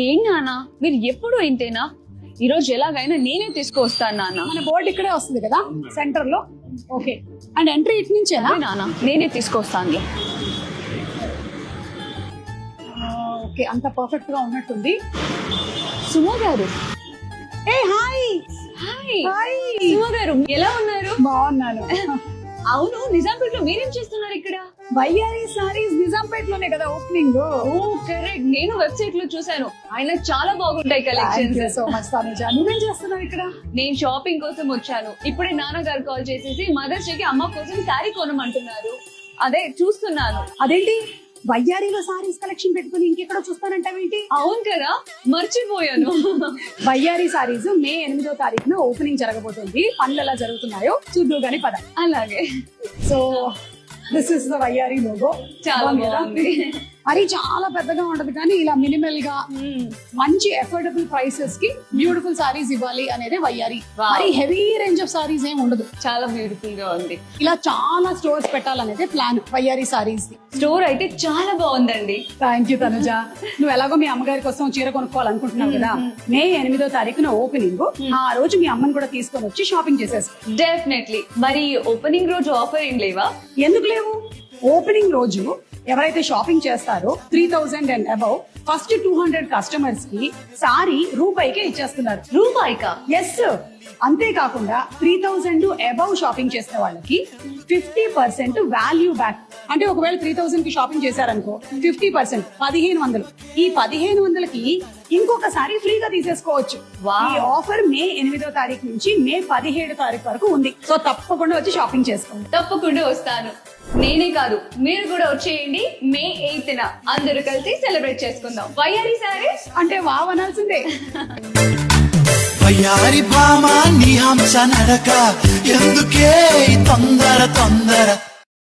ఏం నాన్న మీరు ఎప్పుడు ఇంతేనా? ఈ రోజు ఎలాగైనా నేనే తీసుకువస్తాను నాన్న. మన బోర్డు ఇక్కడే వస్తుంది కదా సెంటర్ లో. ఓకే, అండ్ ఎంట్రీ ఇటు నుంచేనా? అదే నాన్న నేనే తీసుకొస్తాను. ఓకే, అంత పర్ఫెక్ట్ గా ఉన్నట్టుంది. సుమ గారు. ఏ హాయ్. హాయ్ హాయ్, సుమ గారు ఎలా ఉన్నారు? బాగున్నాను. అవును, నిజాంపేట్ లో మీరేం చేస్తున్నారు ఇక్కడ? వయ్యారి సారీస్ నిజాంపేట్ లోనే కదా ఓపెనింగ్. ఓ కరెక్ట్, నేను వెబ్సైట్ లో చూసాను. ఆయన చాలా బాగుంటాయి కలెక్షన్స్. So much Tanuja. నువ్వేం చేస్తున్నావు ఇక్కడ? నేను షాపింగ్ కోసం వచ్చాను. ఇప్పుడే నాన్నగారు కాల్ చేసేసి మదర్స్ డే కి అమ్మ కోసం శారీ కొనమంటున్నారు. అదే చూస్తున్నాను. అదేంటి వయ్యారిలో సారీస్ కలెక్షన్ పెట్టుకుని ఇంకెక్కడ చూస్తానంటావేంటి? అవును కదా, మర్చిపోయాను. వయ్యారి సారీస్ మే 8వ తారీఖున ఓపెనింగ్ జరగబోతుంది. పనులు ఎలా జరుగుతున్నాయో చూద్దు గాని పద. అలాగే. సో దిస్ ఇస్ ద వయ్యారి లోగో. చాలా బాగుంది. మరి చాలా పెద్దగా ఉండదు కానీ ఇలా మినిమల్ గా మంచి అఫోర్డబుల్ ప్రైసెస్ కి బ్యూటిఫుల్ సారీస్ ఇవ్వాలి అనేది వయ్యారి. మరి హెవీ రేంజ్ ఆఫ్ సారీస్ ఏం ఉండదు. చాలా బ్యూటిఫుల్ గా ఉంది. ఇలా చాలా స్టోర్స్ పెట్టాలనేది ప్లాన్ వయ్యారి సారీస్ ది. స్టోర్ అయితే చాలా బాగుందండి. Thank you Tanuja. నువ్వు ఎలాగో మీ అమ్మగారి కోసం చీర కొనుక్కోవాలనుకుంటున్నావు కదా, మే 8వ తారీఖున ఓపెనింగ్. ఆ రోజు మీ అమ్మని కూడా తీసుకొని వచ్చి షాపింగ్ చేసేసుకో. డెఫినెట్లీ. మరి ఓపెనింగ్ రోజు ఆఫర్ ఏం లేవా? ఎందుకు లేవు? ఓపెనింగ్ రోజు ఎవరైతే షాపింగ్ చేస్తారో 3000 అండ్ అబౌవ్ ఫస్ట్ 200 కస్టమర్స్ కి సారీ రూపాయికే ఇచ్చేస్తున్నారు. రూపాయికా? ఎస్. అంతేకాకుండా 3000 అబౌవ్ షాపింగ్ చేసిన వాళ్ళకి 50% వాల్యూ బ్యాక్. అంటే ఒకవేళ 3000 కి షాపింగ్ చేశారనుకో 50% 1500. ఈ 1500కి ఇంకొకసారి ఫ్రీగా తీసేసుకోవచ్చు. ఈ ఆఫర్ మే 8వ తారీఖు నుంచి మే 17వ తారీఖు వరకు ఉంది. సో తప్పకుండా వచ్చి షాపింగ్ చేసుకోండి. తప్పకుండా వస్తాను. నేనే కాదు, మీరు కూడా వచ్చేయండి. మే 8న అందరూ కలిసి సెలబ్రేట్ చేసుకుందాం. వయ్యారి సారీస్ అంటే వావ్ అనాల్సిందే. వయ్యారి భామ నీ హంస నడక ఎందుకే తొందర తొందర